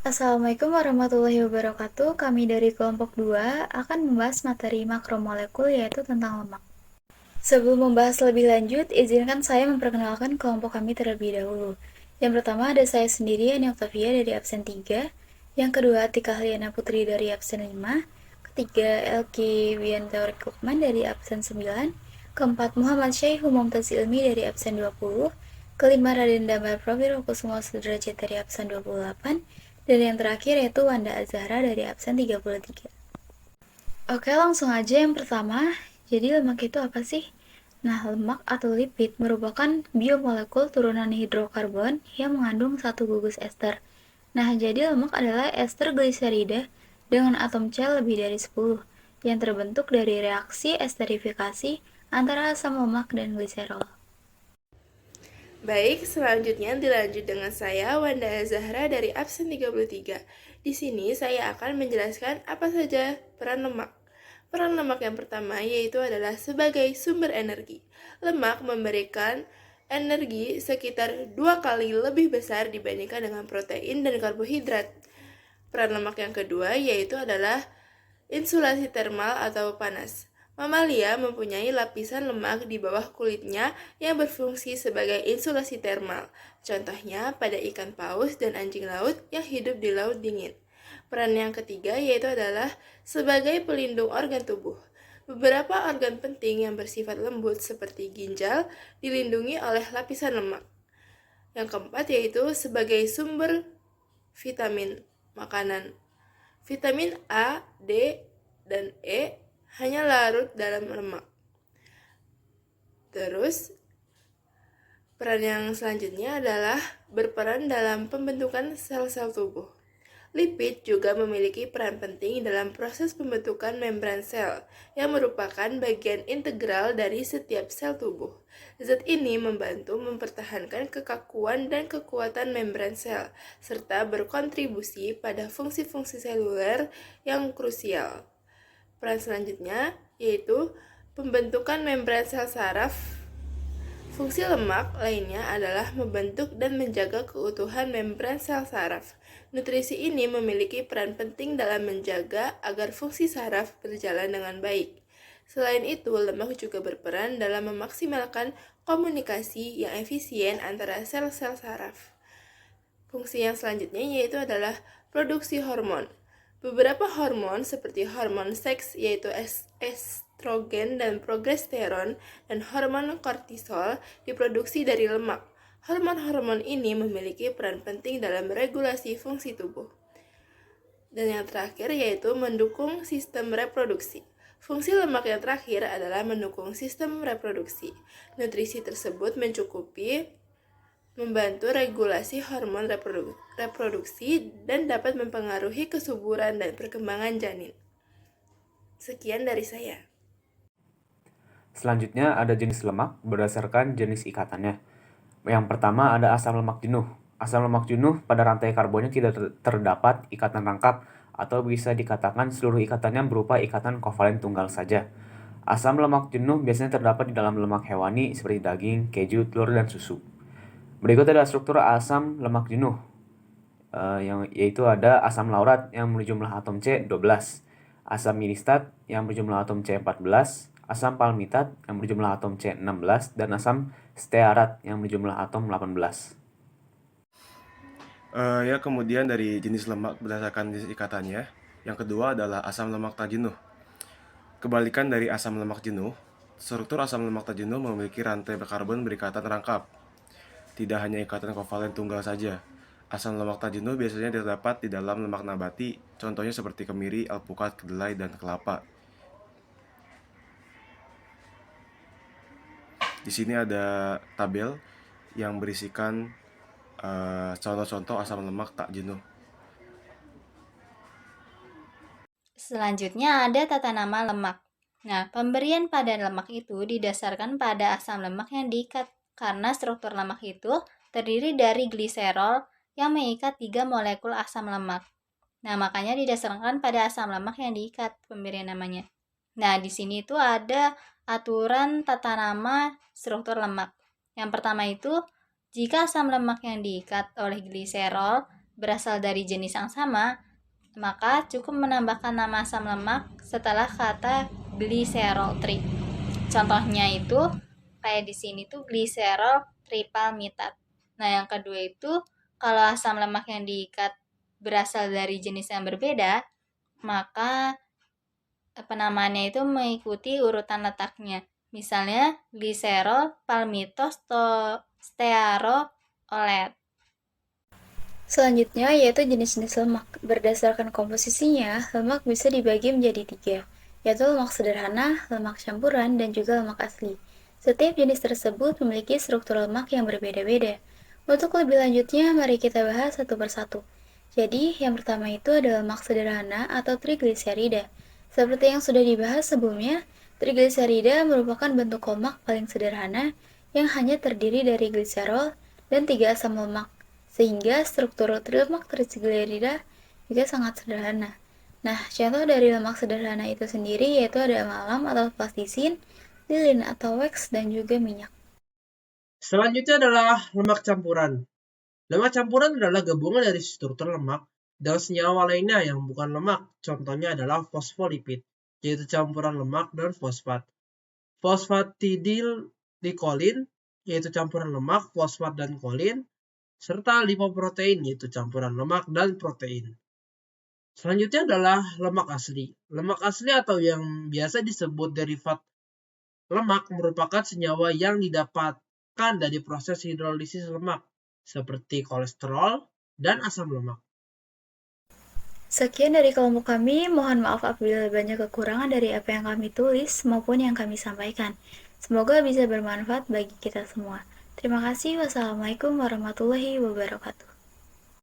Assalamualaikum warahmatullahi wabarakatuh. Kami dari kelompok 2 akan membahas materi makromolekul yaitu tentang lemak. Sebelum membahas lebih lanjut, izinkan saya memperkenalkan kelompok kami terlebih dahulu. Yang pertama ada saya sendiri, Ani Octavia dari absen 3. Yang kedua, Atika Haliana Putri dari absen 5. Ketiga, Elki Wiantaurek Lukman dari absen 9. Keempat, Muhammad Syekh Mumtaz Ilmi dari absen 20. Kelima, Raden Damar Prawiro Kusumo Sudrajat dari absen 28. Dan yang terakhir yaitu Wanda Azhara dari absen 33. Oke, langsung aja yang pertama. Jadi lemak itu apa sih? Nah, lemak atau lipid merupakan biomolekul turunan hidrokarbon yang mengandung satu gugus ester. Nah, jadi lemak adalah ester gliserida dengan atom C lebih dari 10 yang terbentuk dari reaksi esterifikasi antara asam lemak dan gliserol. Baik, selanjutnya dilanjut dengan saya, Wanda Zahra dari absen 33. Di sini saya akan menjelaskan apa saja peran lemak. Peran lemak yang pertama yaitu adalah sebagai sumber energi. Lemak memberikan energi sekitar 2 kali lebih besar dibandingkan dengan protein dan karbohidrat. Peran lemak yang kedua yaitu adalah insulasi termal atau panas. Mamalia mempunyai lapisan lemak di bawah kulitnya yang berfungsi sebagai insulasi termal. Contohnya pada ikan paus dan anjing laut yang hidup di laut dingin. Peran yang ketiga yaitu adalah sebagai pelindung organ tubuh. Beberapa organ penting yang bersifat lembut seperti ginjal dilindungi oleh lapisan lemak. Yang keempat yaitu sebagai sumber vitamin makanan. Vitamin A, D, dan E hanya larut dalam lemak. Terus, peran yang selanjutnya adalah berperan dalam pembentukan sel-sel tubuh. Lipid juga memiliki peran penting dalam proses pembentukan membran sel, yang merupakan bagian integral dari setiap sel tubuh. Zat ini membantu mempertahankan kekakuan dan kekuatan membran sel, serta berkontribusi pada fungsi-fungsi seluler yang krusial. Peran selanjutnya yaitu pembentukan membran sel saraf. Fungsi lemak lainnya adalah membentuk dan menjaga keutuhan membran sel saraf. Nutrisi ini memiliki peran penting dalam menjaga agar fungsi saraf berjalan dengan baik. Selain itu, lemak juga berperan dalam memaksimalkan komunikasi yang efisien antara sel-sel saraf. Fungsi yang selanjutnya yaitu adalah produksi hormon. Beberapa hormon seperti hormon seks yaitu estrogen dan progesteron dan hormon kortisol diproduksi dari lemak. Hormon-hormon ini memiliki peran penting dalam regulasi fungsi tubuh. Dan yang terakhir yaitu mendukung sistem reproduksi. Fungsi lemak yang terakhir adalah mendukung sistem reproduksi. Nutrisi tersebut mencukupi membantu regulasi hormon reproduksi dan dapat mempengaruhi kesuburan dan perkembangan janin. Sekian dari saya. Selanjutnya ada jenis lemak berdasarkan jenis ikatannya. Yang pertama ada asam lemak jenuh. Asam lemak jenuh pada rantai karbonnya tidak terdapat ikatan rangkap atau bisa dikatakan seluruh ikatannya berupa ikatan kovalen tunggal saja. Asam lemak jenuh biasanya terdapat di dalam lemak hewani seperti daging, keju, telur, dan susu. Berikut ada struktur asam lemak jenuh, yaitu ada asam laurat yang berjumlah atom C 12, asam miristat yang berjumlah atom C 14, asam palmitat yang berjumlah atom C 16, dan asam stearat yang berjumlah atom 18. Kemudian dari jenis lemak berdasarkan jenis ikatannya. Yang kedua adalah asam lemak tak jenuh. Kebalikan dari asam lemak jenuh, struktur asam lemak tak jenuh memiliki rantai berkarbon berikatan rangkap. Tidak hanya ikatan kovalen tunggal saja. Asam lemak tak jenuh biasanya terdapat di dalam lemak nabati, contohnya seperti kemiri, alpukat, kedelai, dan kelapa. Di sini ada tabel yang berisikan contoh-contoh asam lemak tak jenuh. Selanjutnya ada tata nama lemak. Nah, pemberian pada lemak itu didasarkan pada asam lemak yang diikat, karena struktur lemak itu terdiri dari gliserol yang mengikat 3 molekul asam lemak. Nah, makanya didasarkan pada asam lemak yang diikat pemberian namanya. Nah, di sini itu ada aturan tata nama struktur lemak. Yang pertama itu, jika asam lemak yang diikat oleh gliserol berasal dari jenis yang sama, maka cukup menambahkan nama asam lemak setelah kata gliserol tri. Contohnya itu kayak di sini tuh gliserol tripalmitat. Nah, yang kedua itu kalau asam lemak yang diikat berasal dari jenis yang berbeda, maka penamaannya itu mengikuti urutan letaknya. Misalnya gliserol palmitos stearolet. Selanjutnya yaitu jenis-jenis lemak. Berdasarkan komposisinya, lemak bisa dibagi menjadi 3, yaitu lemak sederhana, lemak campuran, dan juga lemak asli. Setiap jenis tersebut memiliki struktur lemak yang berbeda-beda. Untuk lebih lanjutnya, mari kita bahas satu persatu. Jadi, yang pertama itu adalah lemak sederhana atau trigliserida. Seperti yang sudah dibahas sebelumnya, trigliserida merupakan bentuk lemak paling sederhana yang hanya terdiri dari gliserol dan 3 asam lemak, sehingga struktur lemak trigliserida juga sangat sederhana. Nah, contoh dari lemak sederhana itu sendiri yaitu ada malam atau plastisin, lilin atau wax, dan juga minyak. Selanjutnya adalah lemak campuran. Lemak campuran adalah gabungan dari struktur lemak dan senyawa lainnya yang bukan lemak. Contohnya adalah fosfolipid, yaitu campuran lemak dan fosfat. Fosfatidilkolin, yaitu campuran lemak, fosfat dan kolin, serta lipoprotein, yaitu campuran lemak dan protein. Selanjutnya adalah lemak asli. Lemak asli atau yang biasa disebut derivat lemak merupakan senyawa yang didapatkan dari proses hidrolisis lemak, seperti kolesterol dan asam lemak. Sekian dari kelompok kami, mohon maaf apabila banyak kekurangan dari apa yang kami tulis maupun yang kami sampaikan. Semoga bisa bermanfaat bagi kita semua. Terima kasih. Wassalamualaikum warahmatullahi wabarakatuh.